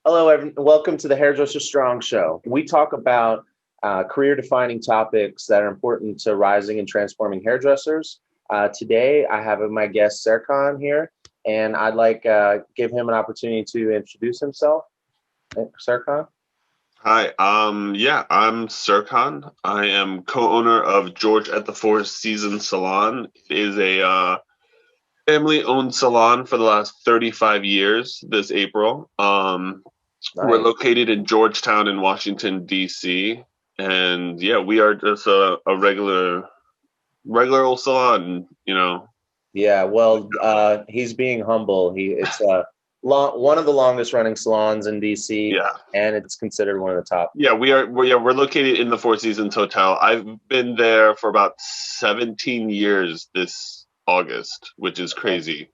Hello, everyone. Welcome to the Hairdresser Strong Show. We talk about career-defining topics that are important to rising and transforming hairdressers. Today, I have my guest Serkan here, and I'd like give him an opportunity to introduce himself. Serkan. Hi, I'm Serkan. I am co-owner of George at the Four Seasons Salon. It is a family-owned salon for the last 35 years this April. We're Nice. located in Georgetown in Washington, D.C. And yeah, we are just a regular old salon. Yeah. Well, he's being humble. It's one of the longest running salons in DC, Yeah. and it's considered one of the top. Yeah, we're located in the Four Seasons Hotel. I've been there for about 17 years this August, which is crazy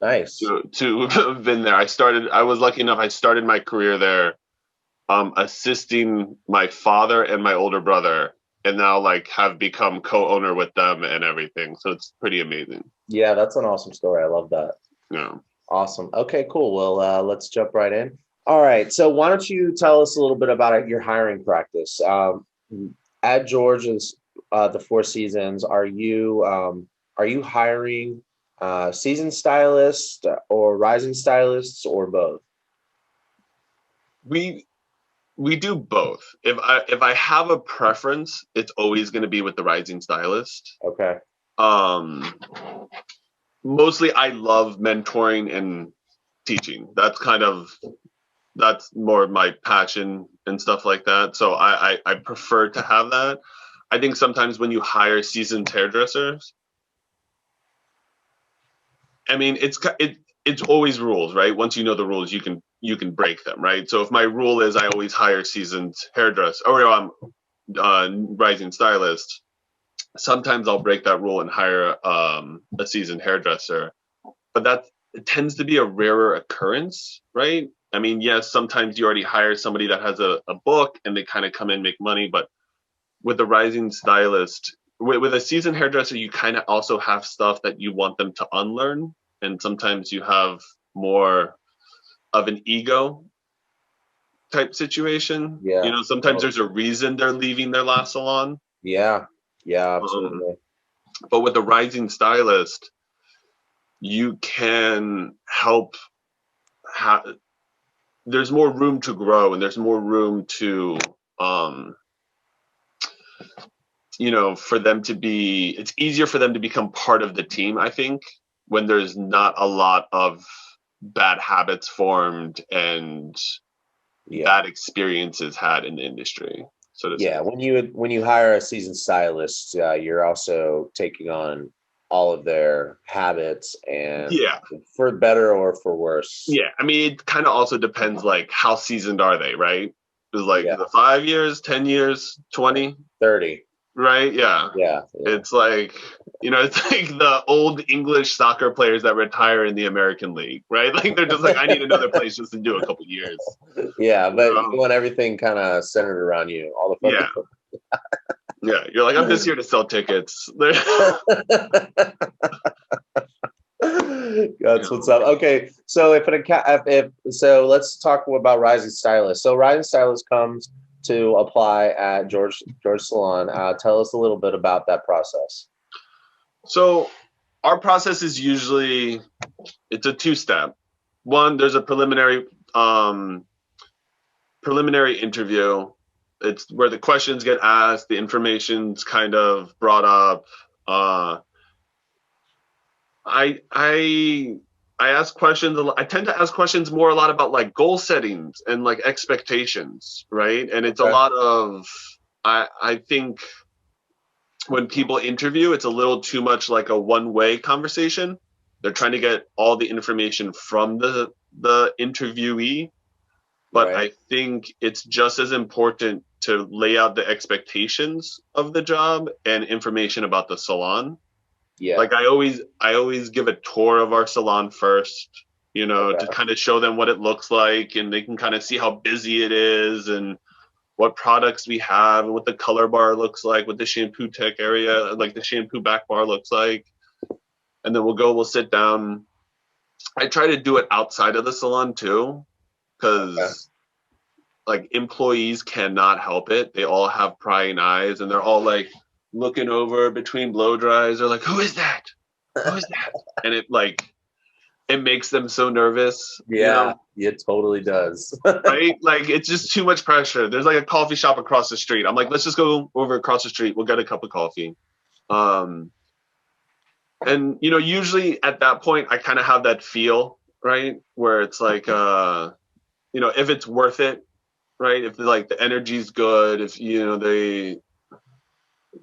Nice. to have been there. I was lucky enough I started my career there assisting my father and my older brother, and now like have become co-owner with them and everything. So it's pretty amazing. Yeah, that's an awesome story. I love that. Yeah. Awesome. Okay, cool. Well, let's jump right in. All right. So why don't you tell us a little bit about your hiring practice? At George's, the Four Seasons, are you hiring season stylists or rising stylists or both? We we do both. If I have a preference, it's always going to be with the rising stylist. Okay. Um, Mostly I love mentoring and teaching. That's more of my passion and stuff like that. So I prefer to have that. I think sometimes when you hire seasoned hairdressers, I mean it's always rules, right? Once you know the rules, you can break them, right? So if my rule is I always hire seasoned hairdresser or I'm rising stylist, sometimes I'll break that rule and hire a seasoned hairdresser, but that it tends to be a rarer occurrence, right? I mean, yes, sometimes you already hire somebody that has a book and they kind of come in, make money, but with the rising stylist, with a seasoned hairdresser, you kind of also have stuff that you want them to unlearn. And sometimes you have more of an ego type situation. Yeah. Sometimes Oh, there's a reason they're leaving their last salon. yeah. Yeah, Um, absolutely. but with the rising stylist, you can help ha- there's more room to grow and there's more room to um for them to be it's easier for them to become part of the team, I think, when there's not a lot of bad habits formed and Yeah. bad experiences had in the industry, so to say. Yeah, when you hire a seasoned stylist, you're also taking on all of their habits and Yeah. for better or for worse. Yeah, I mean, it kind of also depends, like, how seasoned are they, right? Is like Yeah, the 5 years, 10 years, 20, 30. right? Yeah. Yeah, yeah. It's like, it's like the old English soccer players that retire in the American League, right? Like they're just like, I need another place just to do a couple years. Yeah, but you Um, want everything kind of centered around you, all the yeah, yeah. You're like, I'm just here to sell tickets. That's what's up. Okay, so if so, let's talk about Rising Stylist. So Rising Stylist comes to apply at George Salon. Tell us a little bit about that process. So our process is usually it's a two-step. One, there's a preliminary interview. It's where the questions get asked, the information's kind of brought up. I ask questions. I tend to ask questions more a lot about like goal settings and like expectations, right? And it's a Okay. lot of I think when people interview, it's a little too much like a one-way conversation. They're trying to get all the information from the interviewee, but Right. I think it's just as important to lay out the expectations of the job and information about the salon. Yeah. Like I always give a tour of our salon first, to Okay. kind of show them what it looks like and they can kind of see how busy it is and what products we have and what the color bar looks like, what the shampoo tech area, like the shampoo back bar looks like. And then we'll sit down. I try to do it outside of the salon too. Okay. because like employees cannot help it. They all have prying eyes, and they're all like looking over between blow dries. They're like, "Who is that? Who is that?" And it makes them so nervous, Yeah, it totally does. right? Like it's just too much pressure. There's like a coffee shop across the street. I'm like, let's just go over across the street. We'll get a cup of coffee. Um, and usually at that point, I kind of have that feel, right, where it's like, if it's worth it, right? If like the energy's good, if they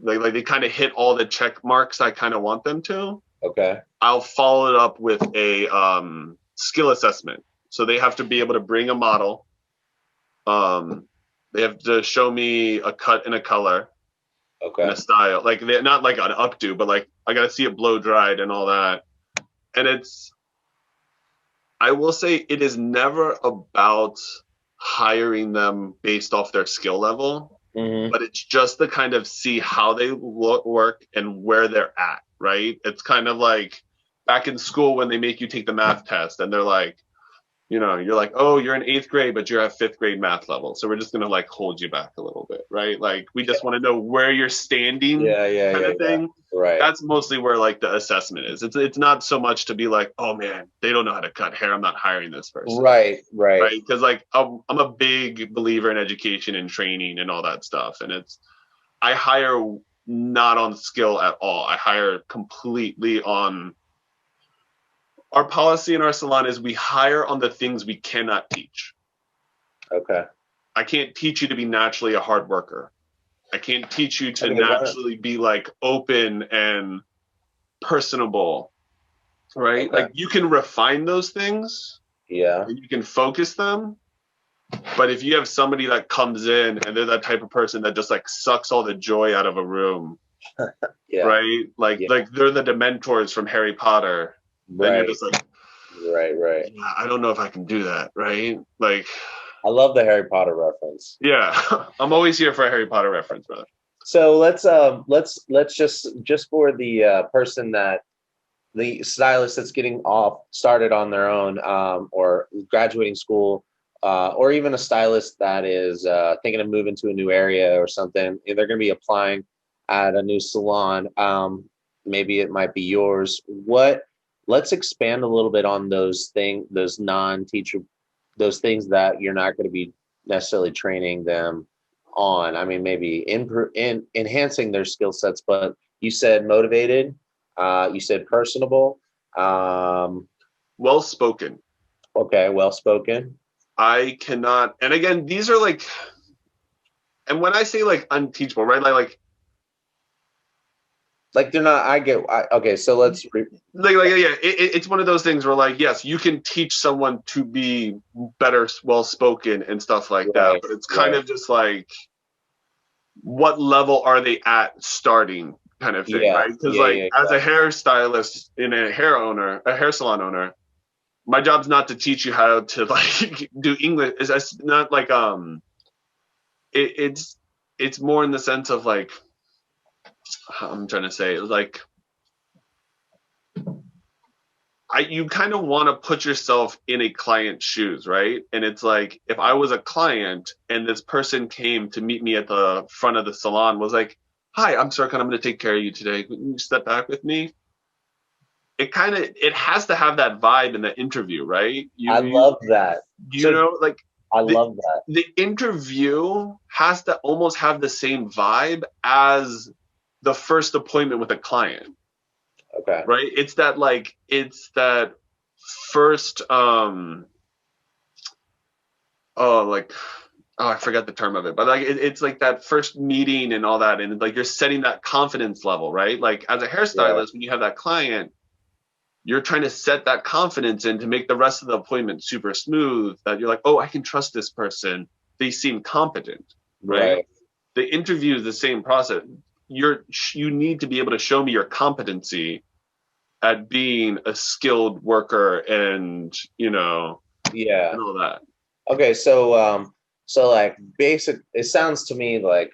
like they kind of hit all the check marks I kind of want them to. Okay. I'll follow it up with a skill assessment. So they have to be able to bring a model. They have to show me a cut and a color and Okay. a style. Like they're not like an updo, but like I gotta see it blow dried and all that. And I will say it is never about hiring them based off their skill level, Hmm. but it's just to kind of see how they work and where they're at, right? It's kind of like back in school when they make you take the math test and they're like, you're like, oh, you're in 8th grade, but you're at 5th grade math level. So we're just going to like hold you back a little bit, right? Like we just want to know where you're standing Yeah, yeah, kind yeah, of yeah. thing. Right. That's mostly where like the assessment is. It's not so much to be like, oh man, they don't know how to cut hair. I'm not hiring this person. Right, right. Right. Because like I'm a big believer in education and training and all that stuff. And I hire not on skill at all. I hire completely on our policy in our salon is we hire on the things we cannot teach. Okay. I can't teach you to be naturally a hard worker. I can't teach you to Okay, naturally be like open and personable, right? okay. Like you can refine those things Yeah. and you can focus them. But if you have somebody that comes in and they're that type of person that just like sucks all the joy out of a room, Yeah. right? Like Yeah. like they're the Dementors from Harry Potter. Then you're Right. just like, Right, right. yeah, I don't know if I can do that, right? Like, I love the Harry Potter reference. yeah, I'm always here for a Harry Potter reference, brother. So let's just for the person that the stylist that's getting off started on their own or graduating school or even a stylist that is thinking of moving to a new area or something, they're going to be applying at a new salon. Maybe it might be yours. Let's expand a little bit on those non-teacher, those things that you're not going to be necessarily training them on. I mean, maybe in enhancing their skill sets, but you said motivated, you said personable. Well spoken. Okay, well spoken. I cannot, and again, these are like, and when I say like unteachable, right? Like they're not. Okay, so let's. Yeah, it's one of those things where like, yes, you can teach someone to be better, well spoken and stuff like that, but it's kind Right. of just like, what level are they at starting kind of thing, Yeah, right? Because yeah, like yeah, as a exactly. hairstylist and a hair salon owner, my job's not to teach you how to like do English. It's not like it's more in the sense of like I'm trying to say like you kind of want to put yourself in a client's shoes, right? And it's like if I was a client and this person came to meet me at the front of the salon, was like, "Hi, I'm Serkan. I'm going to take care of you today. Can you step back with me?" It has to have that vibe in the interview, right? I love that. So Like I the love that. the interview has to almost have the same vibe as the first appointment with a client, Okay. right? It's that first like I forgot the term of it, but like it's like that first meeting and all that, and like you're setting that confidence level, right? Like as a Yeah. hairstylist, when you have that client, you're trying to set that confidence in to make the rest of the appointment super smooth, that you're like, oh, I can trust this person. They seem competent, right? Right. The interview is the same process. You need to be able to show me your competency at being a skilled worker and, Yeah. and all that. Okay. So like basic. It sounds to me like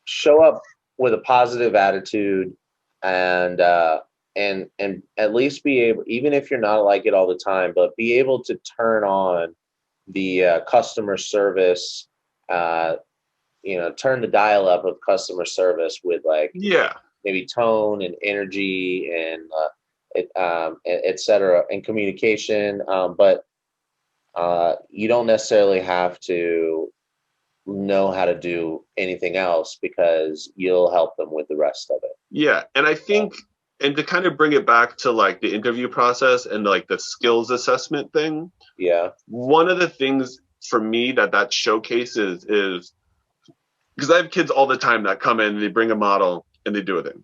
show up with a positive attitude and and at least be able, even if you're not like it all the time, but be able to turn on the customer service, turn the dial up of customer service with like Yeah. maybe tone and energy and et cetera, and communication. But you don't necessarily have to know how to do anything else because you'll help them with the rest of it. Yeah. And I So, think, and to kind of bring it back to like the interview process and like the skills assessment thing, yeah. one of the things for me that showcases is because I have kids all the time that come in, they bring a model and they do it.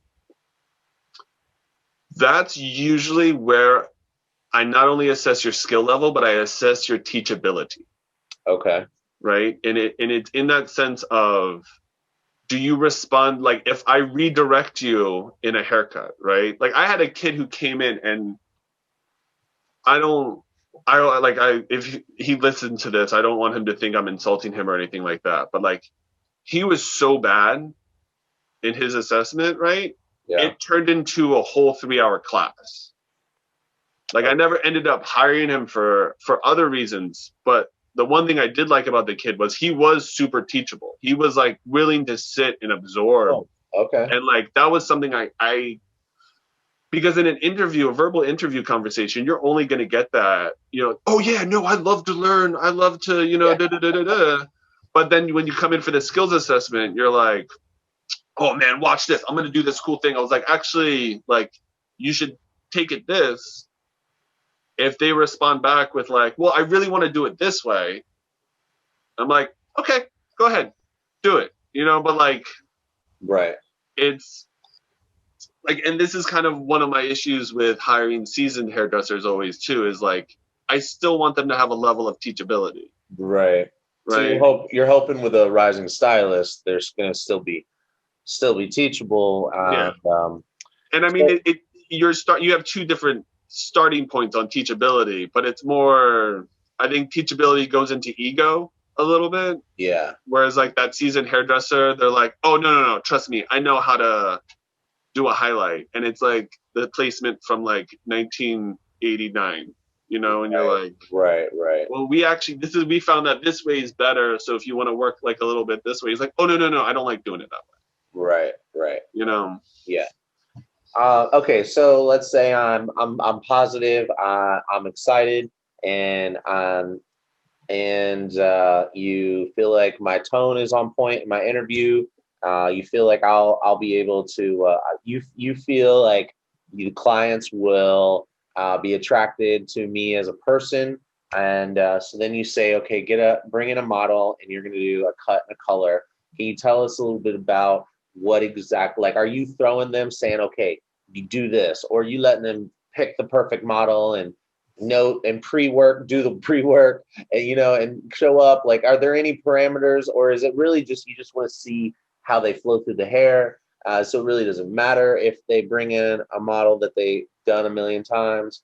That's usually where I not only assess your skill level, but I assess your teachability, Okay. right? And it's in that sense of, do you respond like if I redirect you in a haircut, right? Like I had a kid who came in and if he listened to this, I don't want him to think I'm insulting him or anything like that. But like he was so bad in his assessment, right? Yeah. It turned into a whole 3-hour class. Like I Okay. never ended up hiring him for other reasons, but the one thing I did like about the kid was he was super teachable. He was like willing to sit and absorb, Oh, okay. and like that was something I because in an interview, a verbal interview conversation, you're only going to get that, oh yeah, no, I love to learn, I love to, Yeah. da da da da da. But then when you come in for the skills assessment, you're like, oh man, watch this, I'm going to do this cool thing. I was like, actually, like you should take it this. If they respond back with like, well, I really want to do it this way, I'm like, okay, go ahead, do it. But like Right. it's like, and this is kind of one of my issues with hiring seasoned hairdressers always too, is like I still want them to have a level of teachability. Right. So Right. you're hoping with a rising stylist, there's going to still be teachable. Yeah. And And I mean so, you have two different starting points on teachability, but it's more, I think teachability goes into ego a little bit. yeah. Whereas like that seasoned hairdresser, they're like, oh no, trust me, I know how to do a highlight. And it's like the placement from like 1989, and you're like, Right. well, we found that this way is better. So if you want to work like a little bit this way, it's like, oh no, I don't like doing it that Right. way. Yeah. Okay, so let's say I'm positive, I'm excited, and you feel like my tone is on point in my interview. You feel like I'll be able to. You feel like the clients will be attracted to me as a person, and so then you say, okay, bring in a model, and you're going to do a cut and a color. Can you tell us a little bit about what exactly? Like, are you throwing them saying, okay, you do this, or are you letting them pick the perfect model and note and do the pre-work, and show up? Like, are there any parameters, or is it really just you just want to see how they flow through the hair? So it really doesn't matter if they bring in a model that they've done a million times,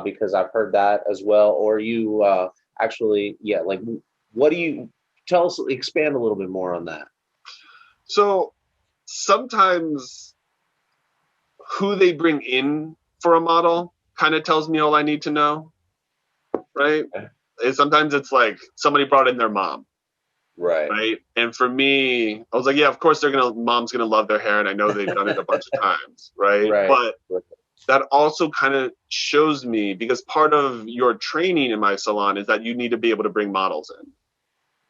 because I've heard that as well. Or you actually, yeah, like what do you tell us? Expand a little bit more on that. So sometimes who they bring in for a model kind of tells me all I need to know, right? Okay. And sometimes it's like somebody brought in their mom, Right. right? And for me, I was like, yeah, of course mom's gonna love their hair, and I know they've done it a bunch of times, right? Right. But that also kind of shows me, because part of your training in my salon is that you need to be able to bring models in,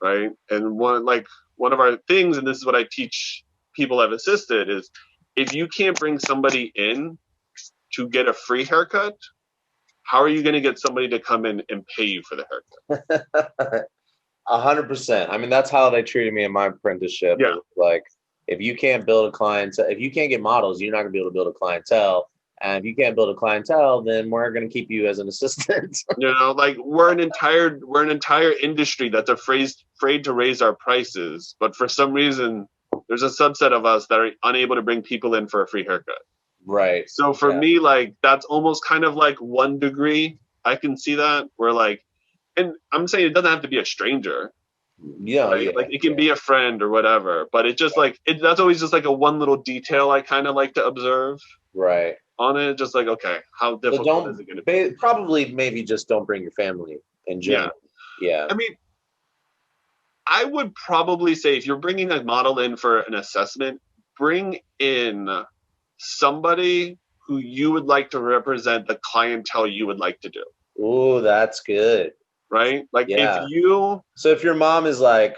right? And one of our things, and this is what I teach people I've assisted, is if you can't bring somebody in to get a free haircut, how are you going to get somebody to come in and pay you for the haircut? 100%. I mean, that's how they treated me in my apprenticeship. Yeah. Like, if you can't build a clientele, if you can't get models, you're not gonna be able to build a clientele. And if you can't build a clientele, then we're gonna keep you as an assistant. Like we're an entire industry that's afraid to raise our prices, but for some reason, there's a subset of us that are unable to bring people in for a free haircut. Right. So for me, like that's almost kind of like 1 degree. I can see that where like, and I'm saying it doesn't have to be a stranger. Yeah. Right? Yeah. Like it can be a friend or whatever, but it just like that's always just like a one little detail I kind of like to observe. Right. On it, just like, okay, how difficult is it going to be? Probably maybe just don't bring your family in general. Yeah. I mean, I would probably say if you're bringing a model in for an assessment, bring in somebody who you would like to represent the clientele you would like to do. Ooh, that's good. Right? Like if Yeah. you, So if your mom is like,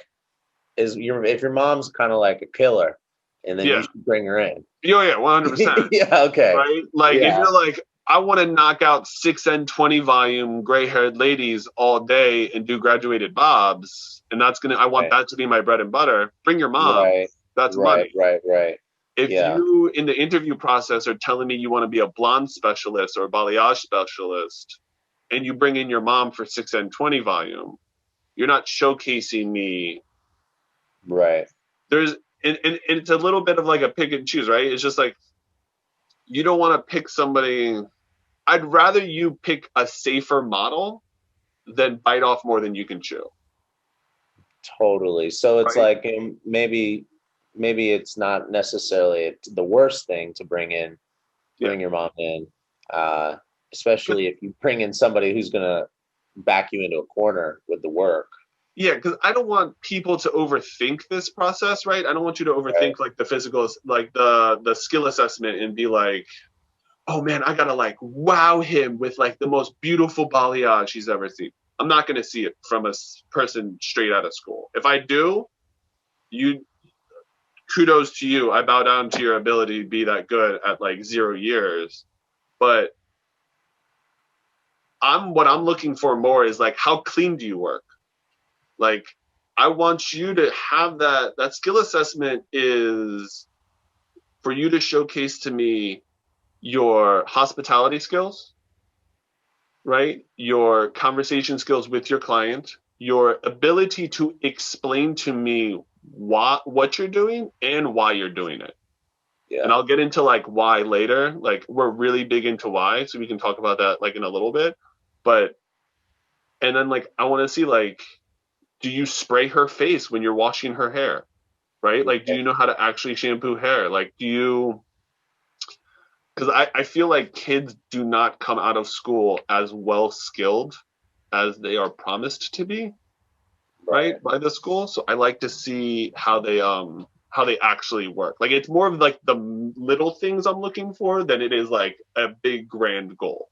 if your mom's kind of like a killer, and then you yeah, should bring her in. yeah, 100%. Yeah. Okay. Right? Like if Yeah. you're like, I want to knock out 6 and 20 volume gray haired ladies all day and do graduated bobs, and I want Right. that to be my bread and butter. Bring your mom. Right. That's Right. money. Right. Right. If Yeah. you in the interview process are telling me you want to be a blonde specialist or a balayage specialist, and you bring in your mom for 6 and 20 volume, you're not showcasing me. Right. There's and it's a little bit of like a pick and choose, right? It's just like you don't want to pick somebody. I'd rather you pick a safer model than bite off more than you can chew. Totally. So it's Right? like maybe it's not necessarily the worst thing to Yeah. bring your mom in, uh, especially if you bring in somebody who's gonna back you into a corner with the work. Yeah, because I don't want people to overthink this process, right? I don't want you to Right. overthink like the physical, like the skill assessment, and be like, oh man, I gotta like wow him with like the most beautiful balayage he's ever seen. I'm not gonna see it from a person straight out of school. If I do, you kudos to you. I bow down to your ability to be that good at like 0 years. But what I'm looking for more is like how clean do you work? Like I want you to have that skill assessment is for you to showcase to me your hospitality skills, right? Your conversation skills with your client, your ability to explain to me what you're doing and why you're doing it. And Yeah. I'll get into like why later. Like we're really big into why, so we can talk about that like in a little bit. But and then like I want to see like do you spray her face when you're washing her hair? Right? Like do you know how to actually shampoo hair? Like do you because I feel like kids do not come out of school as well skilled as they are promised to be, Right. right, by the school. So I like to see how they actually work. Like it's more of like the little things I'm looking for than it is like a big grand goal.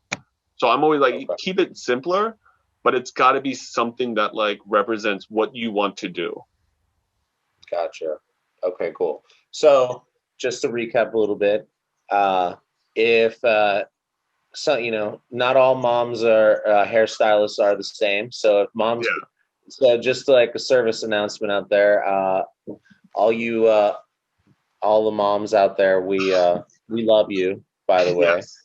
So I'm always like Okay. keep it simpler, but it's got to be something that like represents what you want to do. Gotcha. Okay. Cool. So just to recap a little bit, if so, not all moms are hairstylists are the same. So if moms, Yeah. so just like a service announcement out there, all you all the moms out there, we love you, by the way. Yes.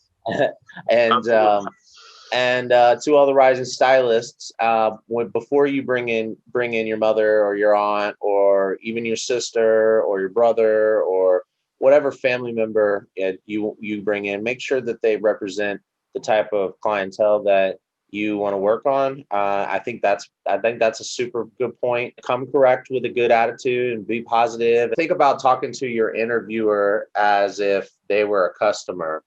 and Absolutely. to all the rising stylists, before you bring in your mother or your aunt or even your sister or your brother or whatever family member you bring in, make sure that they represent the type of clientele that you want to work on. I think that's a super good point. Come correct with a good attitude and be positive. Think about talking to your interviewer as if they were a customer.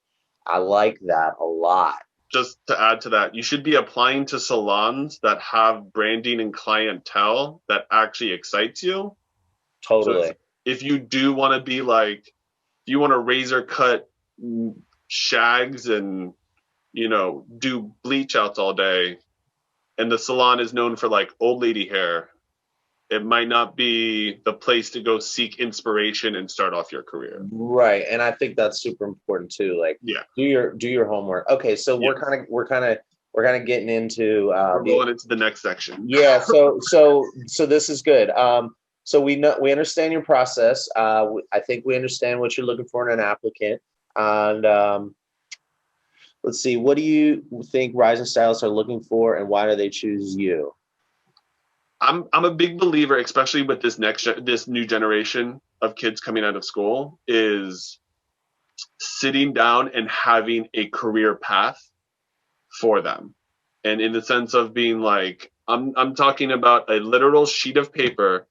I like that a lot. Just to add to that, you should be applying to salons that have branding and clientele that actually excites you. So Totally. if you do want to be like, if you want to razor cut shags and, do bleach outs all day, and the salon is known for like old lady hair, it might not be the place to go seek inspiration and start off your career. Right. And I think that's super important too. Like Yeah. do your homework. Okay, so Yeah. we're kind of getting into We're rolling into the next section. yeah, so this is good. So we understand your process. I think we understand what you're looking for in an applicant. And let's see, what do you think rising stylists are looking for, and why do they choose you? I'm a big believer, especially with this new generation of kids coming out of school, is sitting down and having a career path for them. And in the sense of being like, I'm talking about a literal sheet of paper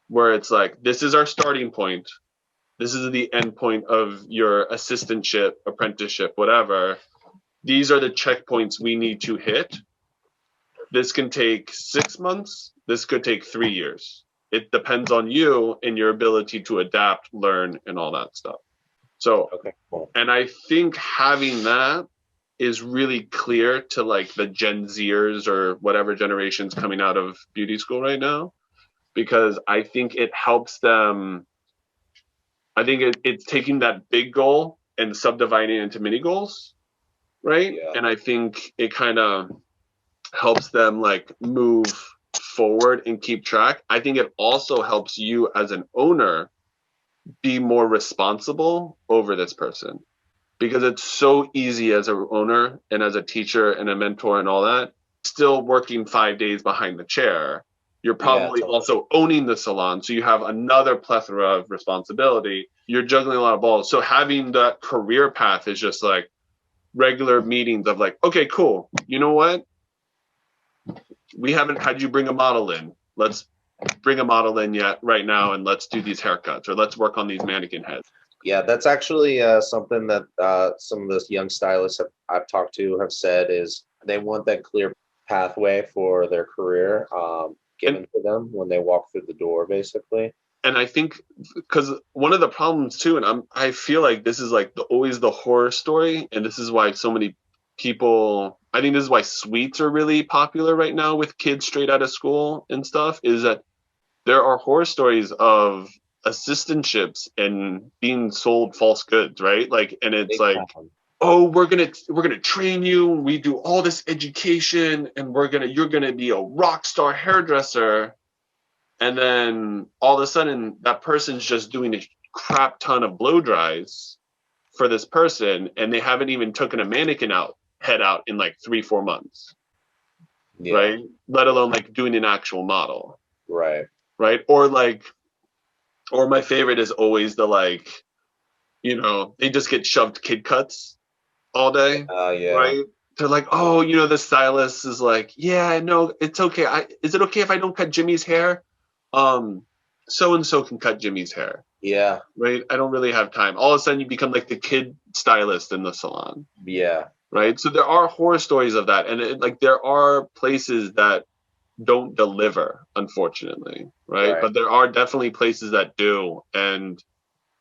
where it's like, this is our starting point. This is the end point of your assistantship, apprenticeship, whatever. These are the checkpoints we need to hit. This can take 6 months. This could take 3 years. It depends on you and your ability to adapt, learn, and all that stuff. So, Okay, cool. and I think having that is really clear to like the Gen Zers or whatever generation's coming out of beauty school right now, because I think it helps them. I think it's taking that big goal and subdividing it into mini goals, right? Yeah. And I think it kind of helps them like move forward and keep track. I think it also helps you as an owner be more responsible over this person, because it's so easy as an owner and as a teacher and a mentor and all that, still working 5 days behind the chair. You're Yeah, probably totally. also owning the salon. So you have another plethora of responsibility. You're juggling a lot of balls. So having that career path is just like regular meetings of like, okay, cool. You know what? We haven't had you bring a model in. Let's bring a model in yet right now, and let's do these haircuts, or let's work on these mannequin heads. Yeah, that's actually something that some of those young stylists I've talked to have said is they want that clear pathway for their career And given to them when they walk through the door, basically. and I think because one of the problems too, and I feel like this is like always the horror story, and this is why so many people. I think this is why suites are really popular right now with kids straight out of school and stuff. Is that there are horror stories of assistantships and being sold false goods, right? Like, and it's Big like, time. oh, we're gonna train you. We do all this education, and you're gonna be a rock star hairdresser. And then all of a sudden, that person's just doing a crap ton of blow dries for this person, and they haven't even taken a mannequin head out in like 3-4 months, Yeah, right? Let alone like doing an actual model, right. right? Or my favorite is always the like, they just get shoved kid cuts all day, Yeah. right? They're like, oh, the stylist is like, yeah, no, it's okay. Is it okay if I don't cut Jimmy's hair? So and so can cut Jimmy's hair, Yeah. right? I don't really have time. All of a sudden, you become like the kid stylist in the salon, Yeah. right? So there are horror stories of that, and like there are places that don't deliver, unfortunately, right? Right. But there are definitely places that do, and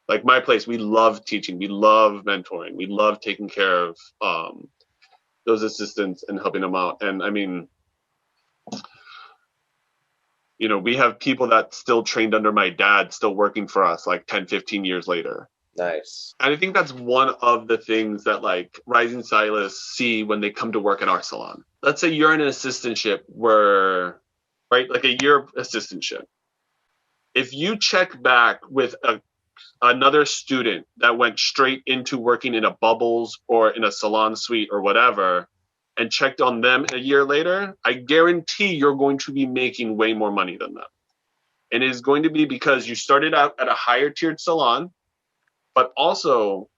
like my place, we love teaching, we love mentoring, we love taking care of those assistants and helping them out. And I mean, we have people that still trained under my dad still working for us like 10, 15 years later. Nice. And I think that's one of the things that like rising stylists see when they come to work in our salon. Let's say you're in an assistantship where, right, like a year assistantship. If you check back with another student that went straight into working in a Bubbles or in a salon suite or whatever, and checked on them a year later, I guarantee you're going to be making way more money than them. And it is going to be because you started out at a higher tiered salon, but also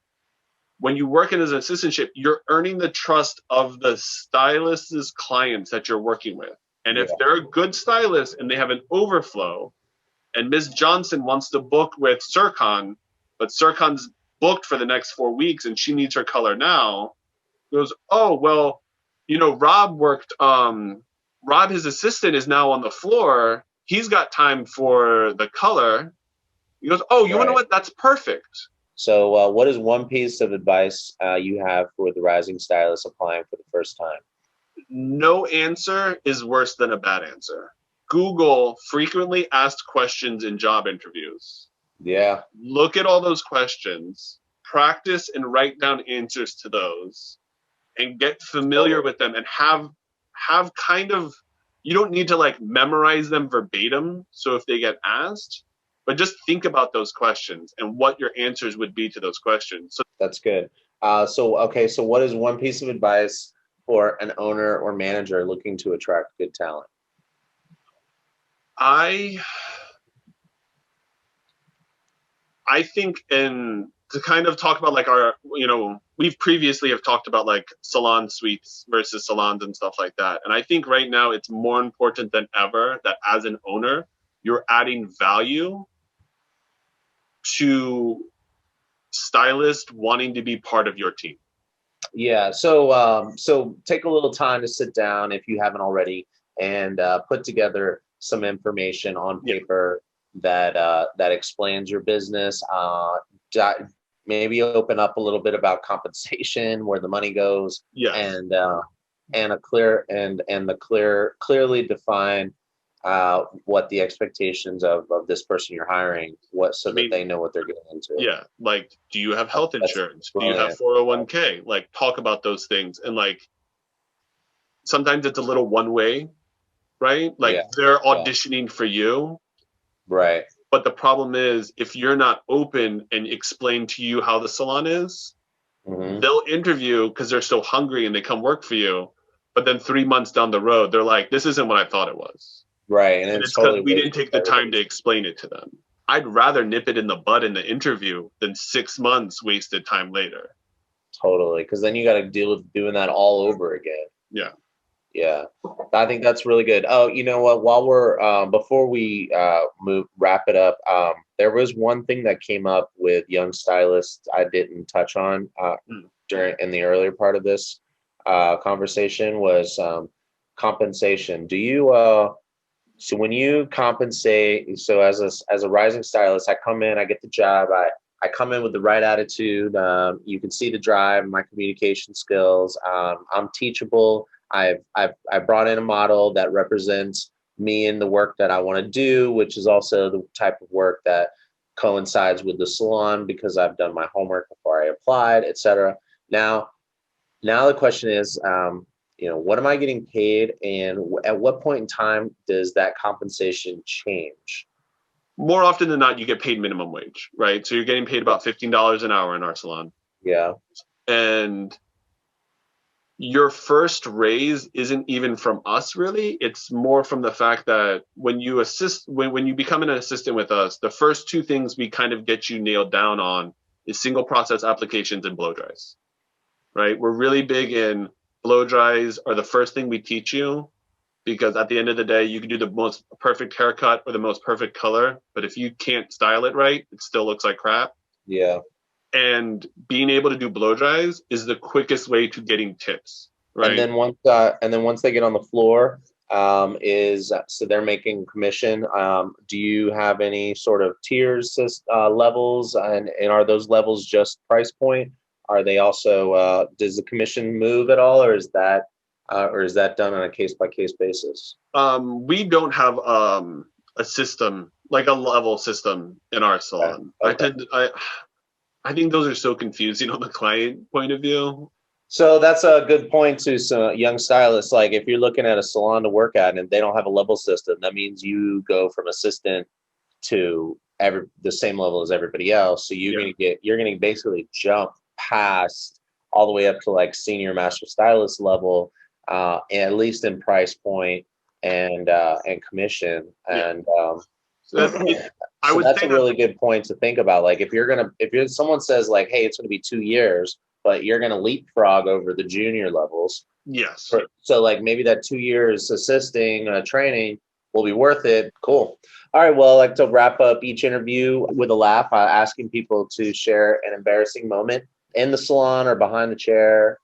when you work in as an assistantship, you're earning the trust of the stylist's clients that you're working with. And if Yeah. they're a good stylist and they have an overflow, and Ms. Johnson wants to book with Serkan, but Serkan's booked for the next 4 weeks and she needs her color now, goes, oh, well, Rob worked, Rob, his assistant, is now on the floor. He's got time for the color. He goes, oh, you want to know Right. what? That's perfect. So, what is one piece of advice you have for the rising stylist applying for the first time? No answer is worse than a bad answer. Google frequently asked questions in job interviews. Yeah. Look at all those questions, practice and write down answers to those, and get familiar Totally. with them, and have kind of, you don't need to like memorize them verbatim. So if they get asked, but just think about those questions and what your answers would be to those questions. So That's good. Okay. So, what is one piece of advice for an owner or manager looking to attract good talent? I I think, and to kind of talk about like our, we've previously have talked about like salon suites versus salons and stuff like that. And I think right now it's more important than ever that as an owner, you're adding value to stylists wanting to be part of your team. Yeah. So take a little time to sit down if you haven't already. and put together some information on paper that that explains your business. Maybe open up a little bit about compensation, where the money goes, Yes. And a clear and the clearly define what the expectations of this person you're hiring, so that they know what they're getting into. Yeah, like, do you have health insurance? Do you have Brilliant. 401k? Like, talk about those things. And like, sometimes it's a little one way, right? Like, they're auditioning for you. Right. But the problem is, if you're not open and explain to you how the salon is, they'll interview because they're so hungry and they come work for you. But then 3 months down the road, they're like, this isn't what I thought it was. Right. And it's because we didn't take the time to explain it to them. I'd rather nip it in the bud in the interview than 6 months wasted time later. Totally. Because then you got to deal with doing that all over again. Yeah. Yeah, I think that's really good. Oh, you know what? While we're before we wrap it up, there was one thing that came up with young stylists I didn't touch on in the earlier part of this conversation was compensation. Do you so when you compensate? So as a rising stylist, I come in, I get the job, I come in with the right attitude. You can see the drive, my communication skills. I'm teachable. I brought in a model that represents me in the work that I want to do, which is also the type of work that coincides with the salon because I've done my homework before I applied, etc. Now the question is, what am I getting paid, and at what point in time does that compensation change? More often than not, you get paid minimum wage, right? So you're getting paid about $15 an hour in our salon. Yeah. And your first raise isn't even from us, really. It's more from the fact that when you when you become an assistant with us, the first two things we kind of get you nailed down on is single process applications and blow dries, right? We're really big in blow dries are the first thing we teach you, because at the end of the day, you can do the most perfect haircut or the most perfect color, but if you can't style it right, it still looks like crap. Yeah. And being able to do blow dries is the quickest way to getting tips, right? And then once they get on the floor, so they're making commission. Do you have any sort of tiers, levels, and are those levels just price point? Are they also does the commission move at all, or is that done on a case by case basis? We don't have a system, like a level system in our salon. Okay. I think those are so confusing on the client point of view. So that's a good point to some young stylists. Like, if you're looking at a salon to work at and they don't have a level system, that means you go from assistant to the same level as everybody else. So you're gonna basically jump past all the way up to like senior master stylist level, at least in price point and commission. And I would that's a really good point to think about. Like, if someone says like, hey, it's going to be 2 years, but you're going to leapfrog over the junior levels. Yes. So like maybe that 2 years assisting training will be worth it. Cool. All right. Well, I like to wrap up each interview with a laugh, asking people to share an embarrassing moment in the salon or behind the chair.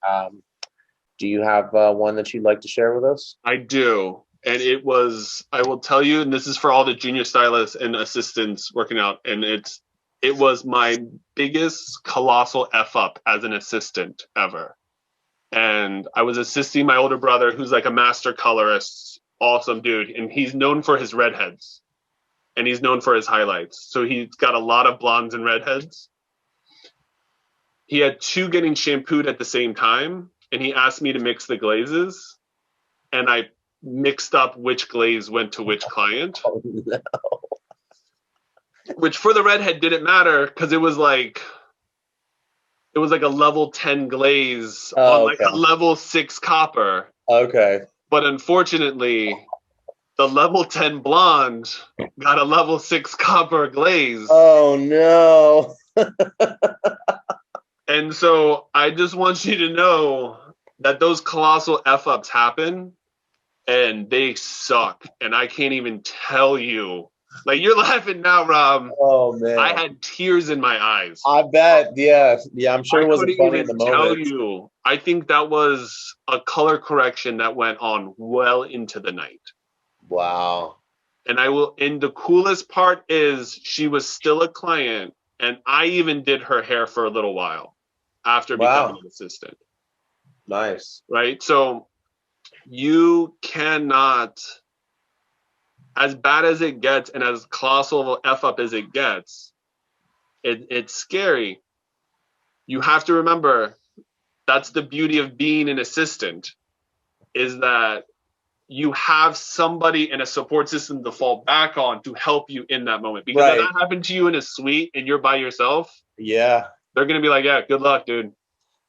Do you have one that you'd like to share with us? I do. And I will tell you, and this is for all the junior stylists and assistants working out, and it was my biggest colossal F up as an assistant ever. And I was assisting my older brother, who's like a master colorist, awesome dude. And he's known for his redheads and he's known for his highlights. So he's got a lot of blondes and redheads. He had two getting shampooed at the same time, and he asked me to mix the glazes. And I mixed up which glaze went to which client. Oh, no. Which for the redhead didn't matter because it was like a level 10 glaze on like a level 6 copper. Okay. But unfortunately, the level 10 blonde got a level 6 copper glaze. Oh no. And so I just want you to know that those colossal F-ups happen. And they suck. And I can't even tell you. Like, you're laughing now, Rob. Oh, man. I had tears in my eyes. I bet. Yeah. Yeah, I'm sure it wasn't funny in the moment. I think that was a color correction that went on well into the night. Wow. And the coolest part is she was still a client, and I even did her hair for a little while after becoming Wow. an assistant. Nice. Right? So you cannot, as bad as it gets and as colossal of a F up as it gets, it's scary. You have to remember that's the beauty of being an assistant, is that you have somebody in a support system to fall back on to help you in that moment. Because if Right. that happened to you in a suite and you're by yourself, Yeah. they're going to be like, yeah, good luck, dude.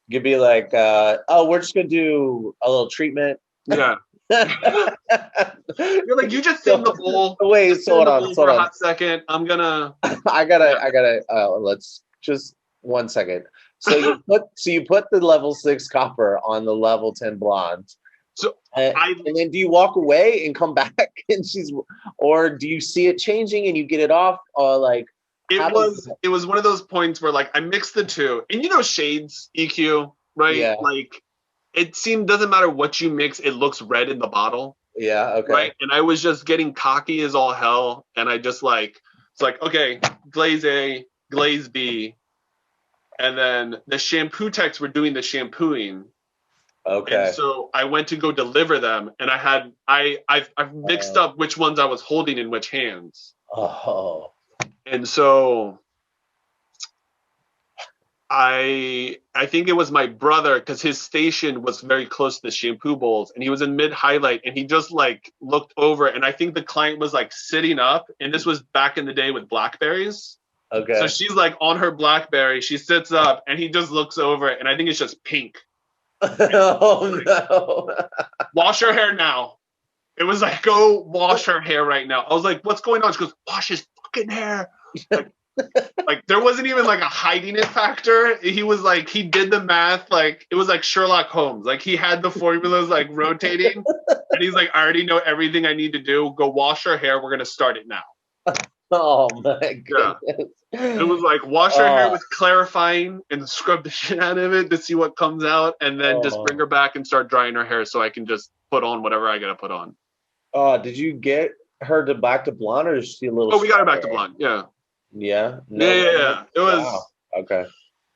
You'd be like, oh, we're just gonna do a little treatment. Yeah. You're like, you just sit in the bowl. Wait, Just sit so in hold the on, bowl hold for a on. hot second. I'm going to. I gotta. Let's just 1 second. So you put the level 6 copper on the level 10 blonde, So and then do you walk away and come back and or do you see it changing and you get it off, or like it was one of those points where like I mixed the two, and shades EQ, right? Yeah. Like it doesn't matter what you mix, it looks red in the bottle. Yeah. Okay. Right. And I was just getting cocky as all hell, and I just it's like, okay, glaze A, glaze B, and then the shampoo techs were doing the shampooing. Okay. And so I went to go deliver them, and I've mixed up which ones I was holding in which hands. Oh. And so I think it was my brother, because his station was very close to the shampoo bowls, and he was in mid highlight, and he just looked over, and I think the client was sitting up, and this was back in the day with Blackberries. Okay. So she's on her Blackberry, she sits up, and he just looks over, and I think it's just pink. Oh no. Wash her hair now. It was like, go wash her hair right now. I was like, what's going on? She goes, wash his fucking hair. Like there wasn't even a hiding it factor. He was he did the math. It was like Sherlock Holmes. He had the formulas rotating, and he's like, I already know everything I need to do. Go wash her hair. We're going to start it now. Oh my goodness. Yeah. It was wash her hair with clarifying and scrub the shit out of it to see what comes out, and then just bring her back and start drying her hair so I can just put on whatever I got to put on. Oh, did you get her back to blonde, or is she a little? Oh, we got her back to blonde. Yeah. Yeah. No, yeah. It was okay.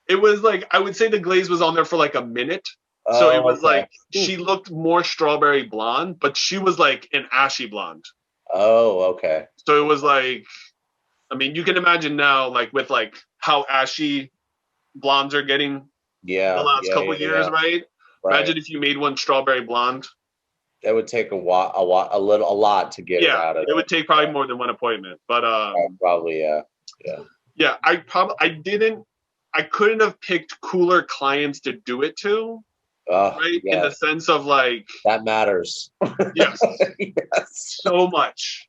It was I would say the glaze was on there for a minute. So it was she looked more strawberry blonde, but she was an ashy blonde. Oh, okay. So it was I mean, you can imagine now, with how ashy blondes are getting the last couple years, right? Imagine if you made one strawberry blonde. It would take a lot to get it out of it. It would take probably more than one appointment, but probably yeah. I couldn't have picked cooler clients to do it to, right? Yes. In the sense of that matters. Yes. Yes. So much.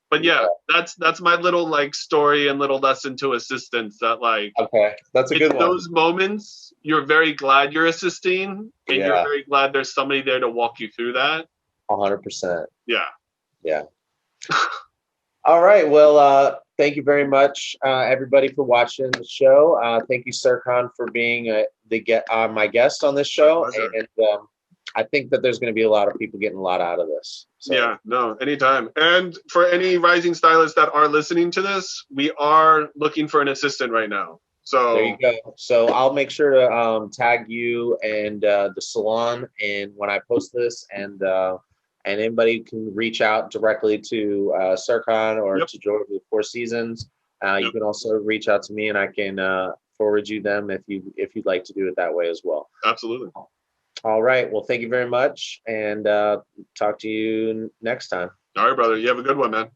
But yeah, that's my little story and little lesson to assistants that okay, that's a good one. Those moments you're very glad you're assisting, and you're very glad there's somebody there to walk you through that. 100%. Yeah. All right. Well, thank you very much, everybody, for watching the show. Thank you, Serkan, for being my guest on this show. And I think that there's going to be a lot of people getting a lot out of this. So. Yeah, no, anytime. And for any rising stylists that are listening to this, we are looking for an assistant right now. So there you go. So I'll make sure to tag you and the salon, and when I post this, and anybody can reach out directly to Serkan or to George with Four Seasons. You can also reach out to me, and I can forward you them if you'd like to do it that way as well. Absolutely. All right. Well, thank you very much, and talk to you next time. All right, brother. You have a good one, man.